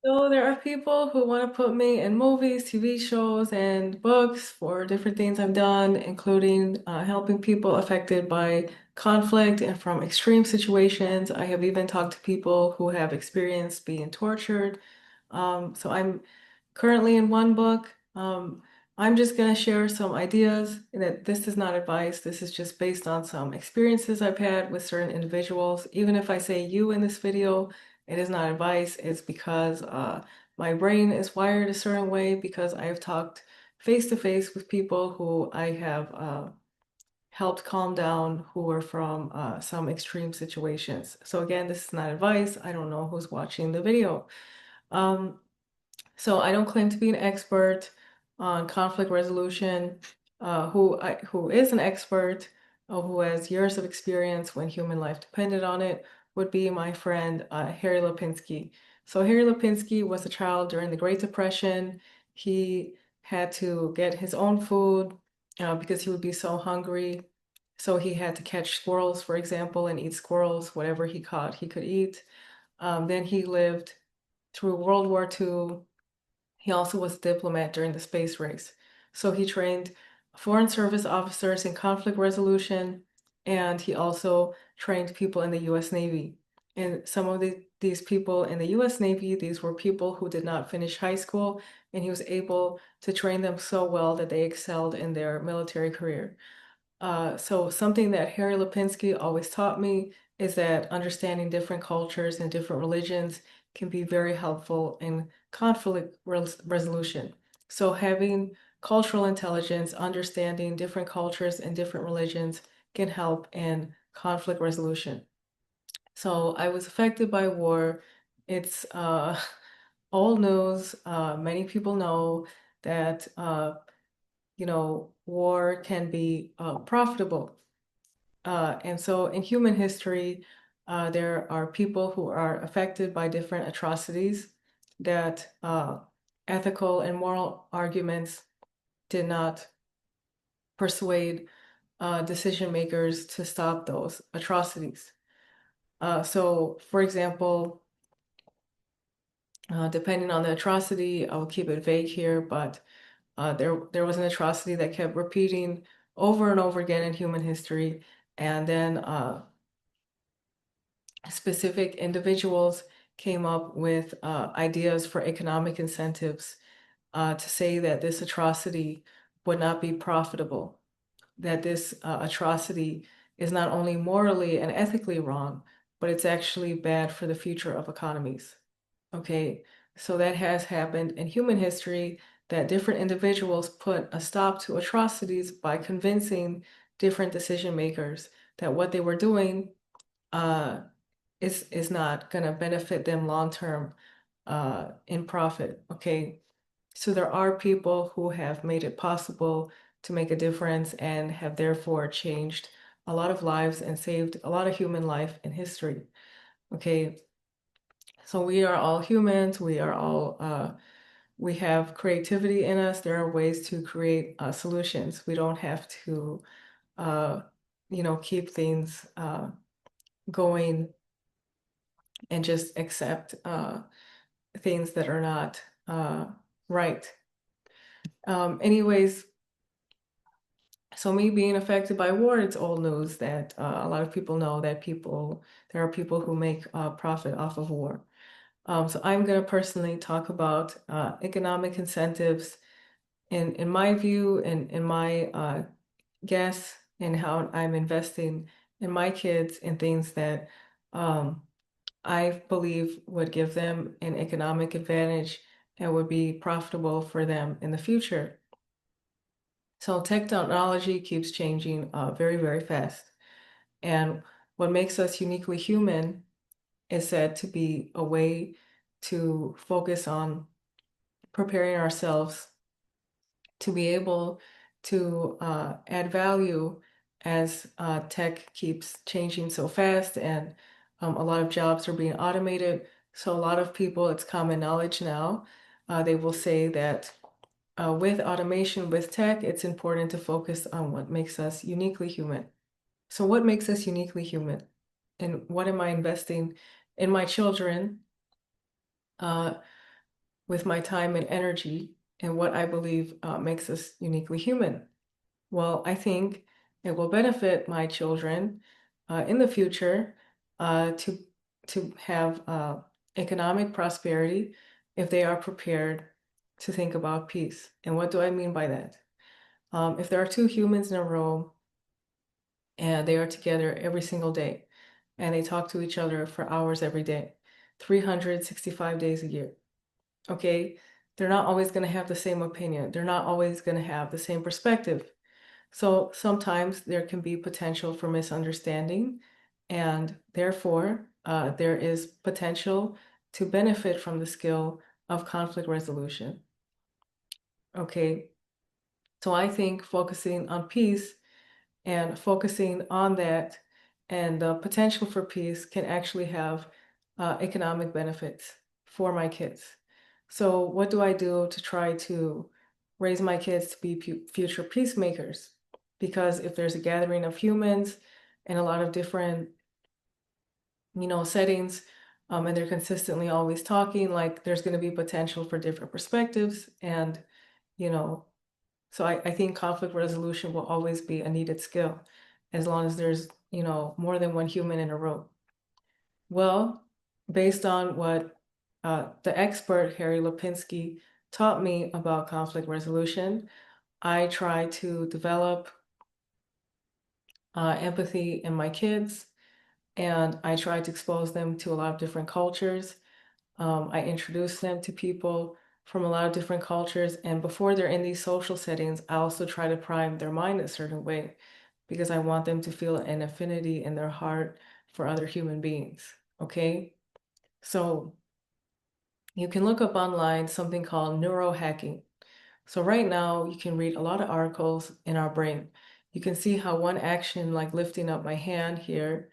So there are people who want to put me in movies, TV shows, and books for different things I've done, including helping people affected by conflict and from extreme situations. I have even talked to people who have experienced being tortured. So I'm currently in one book. I'm just going to share some ideas that this is not advice. This is just based on some experiences I've had with certain individuals. Even if I say you in this video, it is not advice. It's because my brain is wired a certain way because I have talked face to face with people who I have helped calm down who were from some extreme situations. So again, this is not advice. I don't know who's watching the video. Um, so I don't claim to be an expert on conflict resolution. Who is an expert, who has years of experience when human life depended on it, would be my friend Harry Lepinske. So Harry Lepinske was a child during the Great Depression. He had to get his own food because he would be so hungry. So he had to catch squirrels, for example, and eat squirrels. Whatever he caught, he could eat. Then he lived through World War II. He also was a diplomat during the space race. So he trained Foreign Service officers in conflict resolution, and he also trained people in the US Navy. And some of these people in the US Navy, these were people who did not finish high school, and he was able to train them so well that they excelled in their military career. So something that Harry Lipinski always taught me is that understanding different cultures and different religions can be very helpful in conflict resolution. So having cultural intelligence, understanding different cultures and different religions can help in conflict resolution. So I was affected by war. It's old news. Many people know that war can be profitable. And so in human history, there are people who are affected by different atrocities that ethical and moral arguments did not persuade decision makers to stop those atrocities. So, for example, depending on the atrocity, I'll keep it vague here, but there was an atrocity that kept repeating over and over again in human history, and then specific individuals came up with ideas for economic incentives to say that this atrocity would not be profitable, that this atrocity is not only morally and ethically wrong, but it's actually bad for the future of economies. Okay, so that has happened in human history that different individuals put a stop to atrocities by convincing different decision makers that what they were doing uh, is not going to benefit them long term in profit. Okay, so there are people who have made it possible to make a difference and have therefore changed a lot of lives and saved a lot of human life in history. Okay, so we are all humans. We have creativity in us. There are ways to create solutions. We don't have to, uh, keep things going and just accept things that are not right. Anyways, so me being affected by war, it's old news that a lot of people know that there are people who make profit off of war. So I'm going to personally talk about economic incentives in my view and in my guess and how I'm investing in my kids in things that um, I believe would give them an economic advantage and would be profitable for them in the future. So technology keeps changing very, very fast. And what makes us uniquely human is said to be a way to focus on preparing ourselves to be able to add value as tech keeps changing so fast and a lot of jobs are being automated. So a lot of people, it's common knowledge now, they will say that with automation, with tech, it's important to focus on what makes us uniquely human. So what makes us uniquely human? And what am I investing in my children? with my time and energy and what I believe makes us uniquely human. Well, I think it will benefit my children in the future uh, to to have economic prosperity if they are prepared to think about peace. And what do I mean by that? If there are two humans in a room and they are together every single day and they talk to each other for hours every day, 365 days a year, okay? They're not always going to have the same opinion. They're not always going to have the same perspective. So sometimes there can be potential for misunderstanding, and therefore, there is potential to benefit from the skill of conflict resolution. Okay, so I think focusing on peace and focusing on that and the potential for peace can actually have economic benefits for my kids. So, what do I do to try to raise my kids to be future peacemakers? Because if there's a gathering of humans and a lot of different, settings, and they're consistently always talking, like there's going to be potential for different perspectives. And, you know, so I think conflict resolution will always be a needed skill as long as there's, more than one human in a room. Well, based on what the expert Harry Lepinske taught me about conflict resolution, I try to develop empathy in my kids, and I try to expose them to a lot of different cultures. I introduce them to people from a lot of different cultures, and before they're in these social settings, I also try to prime their mind a certain way because I want them to feel an affinity in their heart for other human beings. Okay? So you can look up online something called neurohacking. So right now you can read a lot of articles in our brain. You can see how one action, like lifting up my hand here,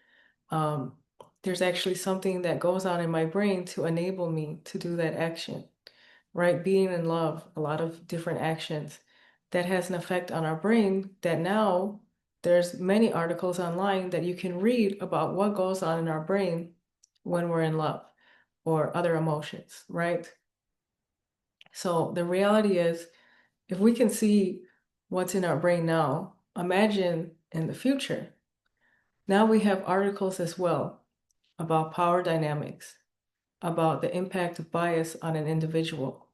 um, there's actually something that goes on in my brain to enable me to do that action, right? Being in love, a lot of different actions that has an effect on our brain that now there's many articles online that you can read about what goes on in our brain when we're in love or other emotions, right? So the reality is, if we can see what's in our brain now, imagine in the future. Now we have articles as well about power dynamics, about the impact of bias on an individual,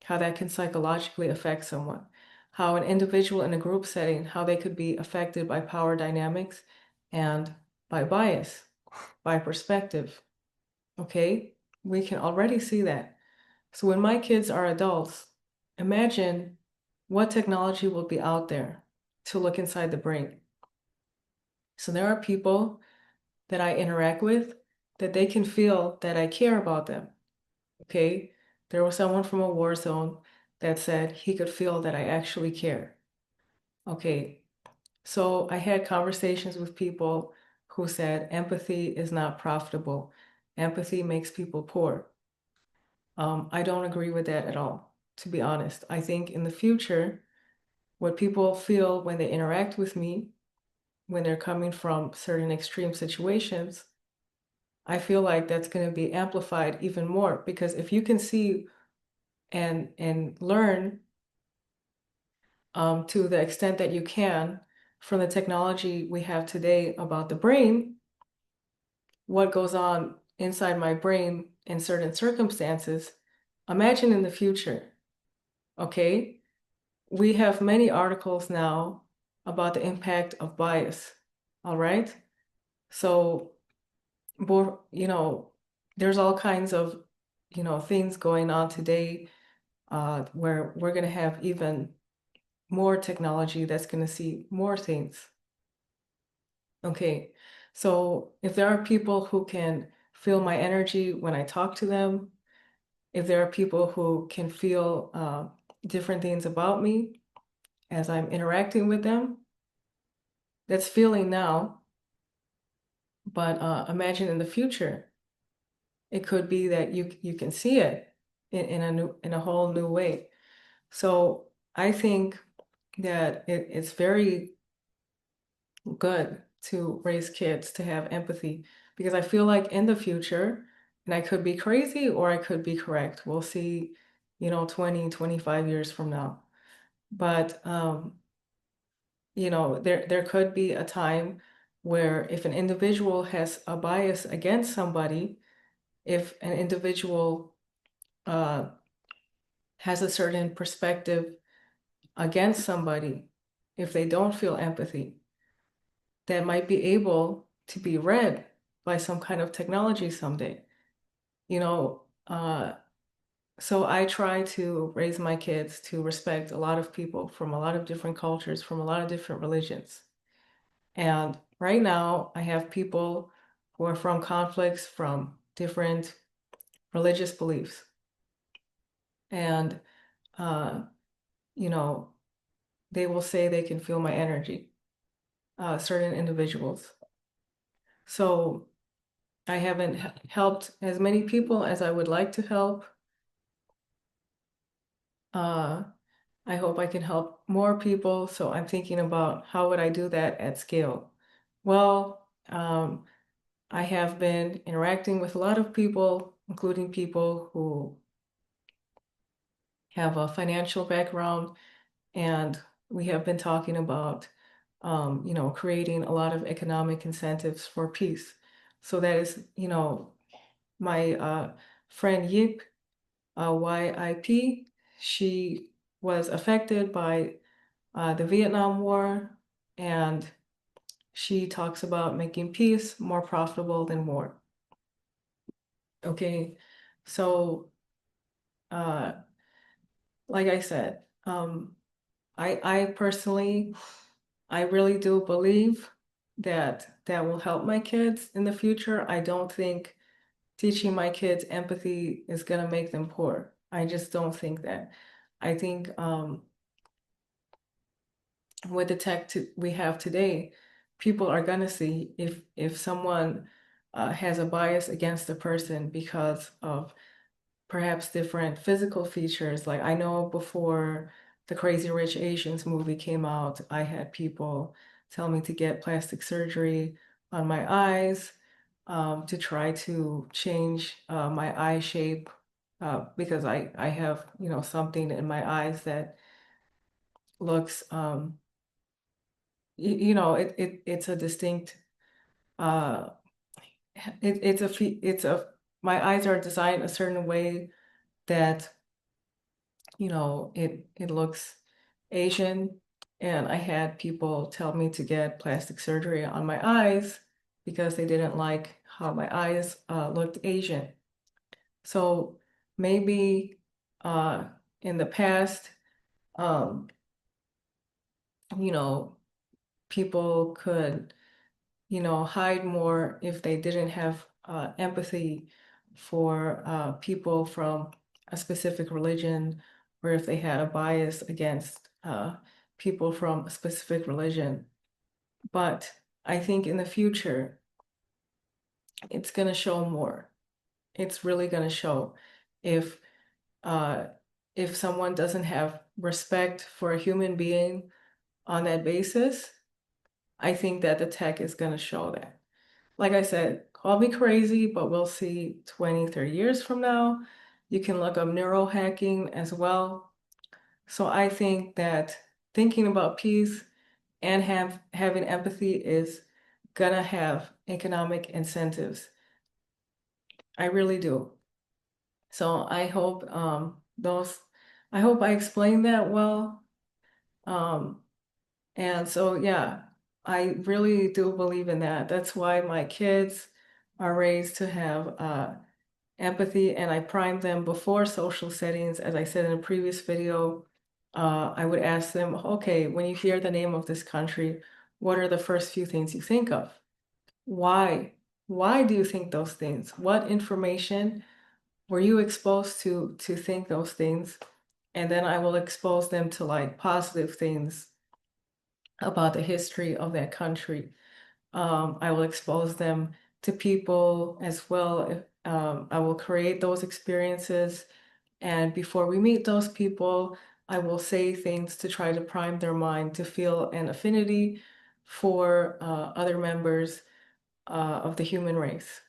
how that can psychologically affect someone, how an individual in a group setting, how they could be affected by power dynamics and by bias, by perspective. Okay? We can already see that. So when my kids are adults, imagine what technology will be out there to look inside the brain. So there are people that I interact with that they can feel that I care about them. Okay? There was someone from a war zone that said he could feel that I actually care. Okay. So I had conversations with people who said empathy is not profitable. Empathy makes people poor. I don't agree with that at all, to be honest. I think in the future, what people feel when they interact with me, when they're coming from certain extreme situations, I feel like that's going to be amplified even more because if you can see and learn to the extent that you can from the technology we have today about the brain, what goes on inside my brain in certain circumstances, imagine in the future, okay? We have many articles now about the impact of bias, all right? So, there's all kinds of, things going on today where we're going to have even more technology that's going to see more things. Okay, so if there are people who can feel my energy when I talk to them, if there are people who can feel different things about me as I'm interacting with them, that's feeling now, but imagine in the future, it could be that you can see it in a whole new way. So I think that it's very good to raise kids to have empathy because I feel like in the future, and I could be crazy or I could be correct. We'll see, 20, 25 years from now. But there could be a time where if an individual has a bias against somebody, if an individual uh, has a certain perspective against somebody, if they don't feel empathy, that might be able to be read by some kind of technology someday. You know, so I try to raise my kids to respect a lot of people from a lot of different cultures, from a lot of different religions. And right now, I have people who are from conflicts from different religious beliefs. And, uh, you know, they will say they can feel my energy, certain individuals. So I haven't helped as many people as I would like to help. Uh, I hope I can help more people. So I'm thinking about how would I do that at scale? Well, I have been interacting with a lot of people, including people who have a financial background, and we have been talking about, creating a lot of economic incentives for peace. So that is, my friend Yip, YIP, she was affected by the Vietnam War, and she talks about making peace more profitable than war. Okay, so uh, like I said, I personally, I really do believe that that will help my kids in the future. I don't think teaching my kids empathy is gonna make them poor. I just don't think that. I think with the we have today, people are gonna see if someone has a bias against a person because of perhaps different physical features. Like I know before the Crazy Rich Asians movie came out, I had people tell me to get plastic surgery on my eyes to try to change my eye shape because I have, something in my eyes that looks, it's a distinct, uh, my eyes are designed a certain way that it looks Asian. And I had people tell me to get plastic surgery on my eyes because they didn't like how my eyes looked Asian. So maybe uh, in the past, um, you know, people could, hide more if they didn't have empathy for people from a specific religion, or if they had a bias against people from a specific religion. But I think in the future, it's going to show more. It's really going to show if uh, if someone doesn't have respect for a human being on that basis, I think that the tech is going to show that. Like I said, call me crazy, but we'll see 20, 30 years from now. You can look up neurohacking as well. So I think that thinking about peace and having empathy is gonna have economic incentives. I really do. So I hope I explained that well. Um, and so yeah, I really do believe in that. That's why my kids are raised to have empathy, and I prime them before social settings. As I said in a previous video, I would ask them, okay, when you hear the name of this country, what are the first few things you think of? Why? Why do you think those things? What information were you exposed to think those things? And then I will expose them to like positive things about the history of that country. I will expose them to people as well. I will create those experiences. And before we meet those people, I will say things to try to prime their mind to feel an affinity for other members of the human race.